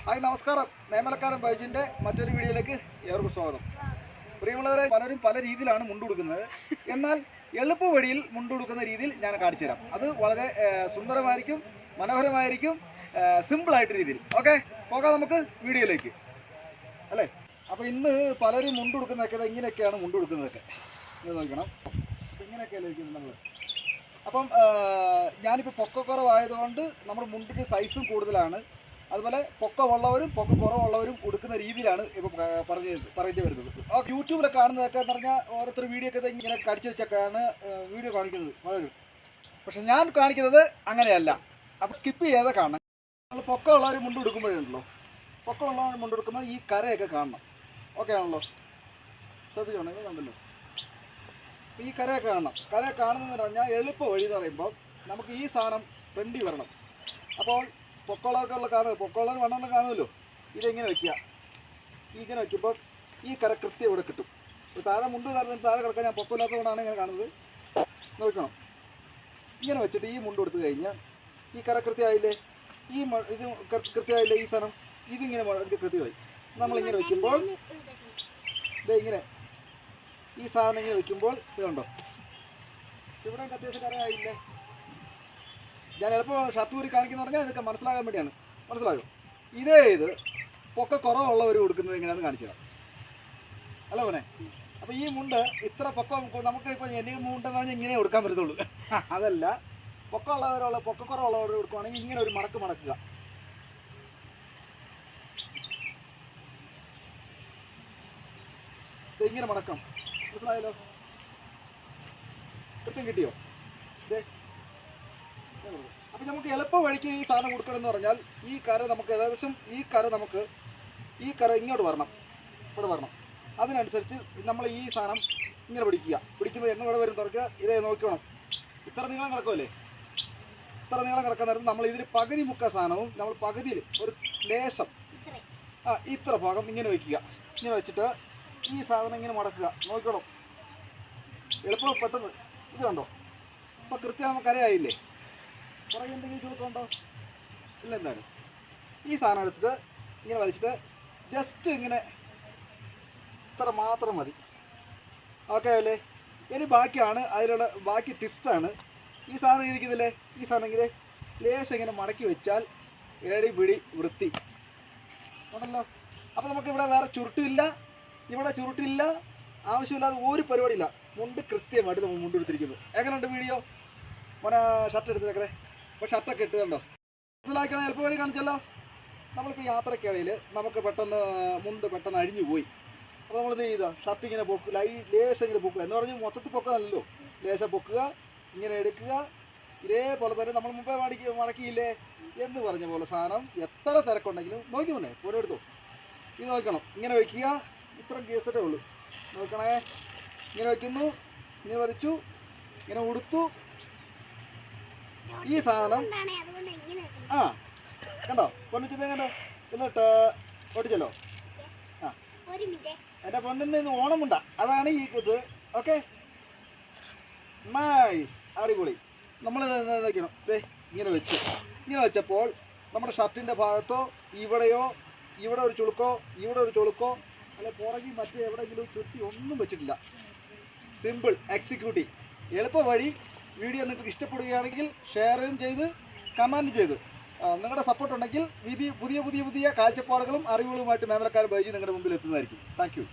Hi നമസ്കാരം. മേമലക്കാരൻ ബൈജിൻ്റെ മറ്റൊരു വീഡിയോയിലേക്ക് ഏവർക്കും സ്വാഗതം. പ്രിയമുള്ളവരെ, പലരും പല രീതിയിലാണ് മുണ്ടുകൊടുക്കുന്നത്. എന്നാൽ എളുപ്പ വഴിയിൽ മുണ്ടുകൊടുക്കുന്ന രീതിയിൽ ഞാൻ കാണിച്ചു തരാം. അത് വളരെ സുന്ദരമായിരിക്കും, മനോഹരമായിരിക്കും, സിമ്പിളായിട്ട് രീതിയിൽ. ഓക്കെ, പോകാം നമുക്ക് വീഡിയോയിലേക്ക് അല്ലേ. അപ്പോൾ ഇന്ന് പലരും മുണ്ടുകൊടുക്കുന്നതൊക്കെ ഇങ്ങനെയൊക്കെയാണ് മുണ്ടുകൊടുക്കുന്നതൊക്കെ. ഇത് നോക്കണം, ഇങ്ങനെയൊക്കെയല്ലേ ഇരിക്കുന്നത് നമ്മൾ. അപ്പം ഞാനിപ്പോൾ പൊക്കക്കുറവായതുകൊണ്ട് നമ്മുടെ മുണ്ടിൻ്റെ സൈസും കൂടുതലാണ്. അതുപോലെ പൊക്കമുള്ളവരും പൊക്ക കുറവുള്ളവരും കൊടുക്കുന്ന രീതിയിലാണ് ഇപ്പോൾ പറഞ്ഞു വരുന്നത്. യൂട്യൂബിലൊക്കെ കാണുന്നതൊക്കെ എന്ന് പറഞ്ഞാൽ ഓരോരുത്തർ വീഡിയോ ഒക്കെ ഇങ്ങനെ കടിച്ചു വെച്ചൊക്കെയാണ് വീഡിയോ കാണിക്കുന്നത് പലരും. പക്ഷെ ഞാൻ കാണിക്കുന്നത് അങ്ങനെയല്ല. അപ്പോൾ സ്കിപ്പ് ചെയ്യാതെ കാണണം. നമ്മൾ പൊക്കമുള്ളവർ മുണ്ട് കൊടുക്കുമ്പോഴുണ്ടല്ലോ, പൊക്കമുള്ളവർ മുണ്ട് കൊടുക്കുമ്പോൾ ഈ കരയൊക്കെ കാണണം. ഓക്കെ ആണല്ലോ, ശ്രദ്ധിച്ചോണം, ഇത് കണ്ടല്ലോ. ഈ കരയൊക്കെ കാണണം. കര കാണുന്നതെന്ന് പറഞ്ഞാൽ എളുപ്പ വഴി എന്ന് പറയുമ്പോൾ നമുക്ക് ഈ സാധനം ഫ്രണ്ടിൽ വരണം. അപ്പോൾ പൊക്കമുള്ളവർക്കുള്ള കാണുക, പൊക്കമുള്ളവർ വണ്ണം കാണുമല്ലോ. ഇതെങ്ങനെ വയ്ക്കുക, ഇങ്ങനെ വയ്ക്കുമ്പോൾ ഈ കര കൃത്യം ഇവിടെ കിട്ടും. താഴെ മുണ്ട് താഴെ കിടക്കാൻ ഞാൻ പൊക്കമില്ലാത്തതുകൊണ്ടാണ് ഇങ്ങനെ കാണുന്നത്. നോക്കണം, ഇങ്ങനെ വെച്ചിട്ട് ഈ മുണ്ട് കൊടുത്തു കഴിഞ്ഞാൽ ഈ കര കൃത്യമായില്ലേ, ഈ ഇത് കൃത്യമായില്ലേ, ഈ സാധനം ഇതിങ്ങനെ കൃത്യമായി. നമ്മളിങ്ങനെ വയ്ക്കുമ്പോൾ ഇതേ ഇങ്ങനെ ഈ സാധനം ഇങ്ങനെ വയ്ക്കുമ്പോൾ ഇത് കണ്ടോ, ഇവിടെ അത്യാവശ്യം കരയായില്ലേ. ഞാൻ ചിലപ്പോൾ ഷർട്ട് ഊരി കാണിക്കുന്ന പറഞ്ഞാൽ ഇതൊക്കെ മനസ്സിലാകാൻ വേണ്ടിയാണ്. മനസ്സിലാകും. ഇത് പൊക്ക കുറവുള്ളവർ കൊടുക്കുന്നത് എങ്ങനെയാണെന്ന് കാണിച്ചു തരാം അല്ല മോനെ. അപ്പോൾ ഈ മുണ്ട് ഇത്ര പൊക്കം നമുക്ക് ഇപ്പോൾ എൻ്റെ മുണ്ടെന്ന് പറഞ്ഞാൽ ഇങ്ങനെ കൊടുക്കാൻ പറ്റത്തുള്ളൂ. അതല്ല, പൊക്കക്കുറവുള്ളവർ കൊടുക്കുവാണെങ്കിൽ ഇങ്ങനെ ഒരു മടക്കുക. ഇങ്ങനെ മടക്കം, മനസ്സിലായല്ലോ. കൃത്യം കിട്ടിയോ? അപ്പം നമുക്ക് എളുപ്പ വഴിക്ക് ഈ സാധനം കൊടുക്കണമെന്ന് പറഞ്ഞാൽ ഈ കര നമുക്ക് ഏകദേശം ഈ കര ഇങ്ങോട്ട് വരണം, ഇവിടെ വരണം. അതിനനുസരിച്ച് നമ്മൾ ഈ സാധനം ഇങ്ങനെ പിടിക്കുമ്പോൾ എങ്ങനെ വരും തുറക്കുക. ഇതേ നോക്കണം, ഇത്ര നീളം കിടക്കുമല്ലേ. ഇത്ര നീളം കിടക്കാൻ നേരത്ത് നമ്മൾ ഇതിൽ പകുതി മുക്ക സാധനവും നമ്മൾ പകുതിയിൽ ഒരു ലേശം ഇത്ര ഭാഗം ഇങ്ങനെ വയ്ക്കുക. ഇങ്ങനെ വെച്ചിട്ട് ഈ സാധനം ഇങ്ങനെ മടക്കുക. നോക്കണം, എളുപ്പം പെട്ടെന്ന്. ഇത് കണ്ടോ, അപ്പോൾ കൃത്യം നമുക്ക് കരയായില്ലേ. പുറകെ എന്തെങ്കിലും ചുരുക്കമുണ്ടോ? ഇല്ല. എന്തായാലും ഈ സാധനം എടുത്തിട്ട് ഇങ്ങനെ വലിച്ചിട്ട് ജസ്റ്റ് ഇങ്ങനെ ഇത്ര മാത്രം മതി. ഓക്കെ അല്ലേ. ഇനി ബാക്കിയാണ് അതിലുള്ള ബാക്കി ടിപ്സാണ്. ഈ സാധനം ഇരിക്കുന്നില്ലേ, ഈ സാധനം ഇങ്ങനെ ലേശം ഇങ്ങനെ മടക്കി വെച്ചാൽ ഏടി പിടി വൃത്തി ഉണ്ടല്ലോ. അപ്പോൾ നമുക്കിവിടെ വേറെ ചുരുട്ടില്ല, ഇവിടെ ചുരുട്ടില്ല, ആവശ്യമില്ലാതെ ഒരു പരിപാടിയില്ല. മുണ്ട് കൃത്യമായിട്ട് നമ്മൾ മുണ്ടെടുത്തിരിക്കുന്നു. എങ്ങനെയുണ്ട് വീഡിയോ മോനെ? ഷർട്ട് എടുത്തേക്കേ. അപ്പോൾ ഷർട്ടൊക്കെ ഇട്ട് കണ്ടോ, മനസ്സിലാക്കണം. എളുപ്പ വഴി കാണിച്ചല്ലോ. നമ്മളിപ്പോൾ യാത്രക്കിടയിൽ നമുക്ക് മുണ്ട് പെട്ടെന്ന് അഴിഞ്ഞു പോയി. അപ്പോൾ നമ്മളിത് ചെയ്താ ഷർട്ട് ഇങ്ങനെ പൊക്കുക, ലേശം ഇങ്ങനെ പൊക്കുക എന്ന് പറഞ്ഞ് മൊത്തത്തിൽ പൊക്കാനല്ലോ. ലേശം പൊക്കുക, ഇങ്ങനെ എടുക്കുക. ഇതേപോലെ തന്നെ നമ്മൾ മുമ്പേ മടക്കിയില്ലേ എന്ന് പറഞ്ഞ പോലെ സാധനം എത്ര തിരക്കുണ്ടെങ്കിലും നോക്കി മുന്നേ പോലെ എടുത്തു. ഇത് നോക്കണം, ഇങ്ങനെ വയ്ക്കുക. ഇത്ര കേസറ്റേ ഉള്ളൂ. നോക്കണേ, ഇങ്ങനെ വയ്ക്കുന്നു, ഇങ്ങനെ വരച്ചു, ഇങ്ങനെ ഉടുത്തു. ഈ സാധനം കണ്ടോ, പൊന്നിച്ചത് കണ്ടോ. എന്നിട്ട് ഓടിച്ചല്ലോ. എൻ്റെ പൊന്നിന് ഇന്ന് ഓണമുണ്ട, അതാണ് ഈ ഇത്. ഓക്കെ, നൈസ്, അടിപൊളി. നമ്മൾ നോക്കണം, ഇങ്ങനെ വെച്ചപ്പോൾ നമ്മുടെ ഷർട്ടിൻ്റെ ഭാഗത്തോ ഇവിടെയോ ഇവിടെ ഒരു ചുളുക്കോ അല്ലെ പുറകിൽ മറ്റേ എവിടെയെങ്കിലും ചുറ്റി ഒന്നും വെച്ചിട്ടില്ല. സിമ്പിൾ എക്സിക്യൂട്ടീവ് എളുപ്പ വഴി. വീഡിയോ നിങ്ങൾക്ക് ഇഷ്ടപ്പെടുകയാണെങ്കിൽ ഷെയറും ചെയ്ത് കമൻറ്റ് ചെയ്ത് നിങ്ങളുടെ സപ്പോർട്ട് ഉണ്ടെങ്കിൽ പുതിയ കാഴ്ചപ്പാടുകളും അറിവുകളുമായിട്ട് മേമലക്കാരൻ ബൈജി നിങ്ങളുടെ മുമ്പിൽ എത്തുന്നതായിരിക്കും. Thank you.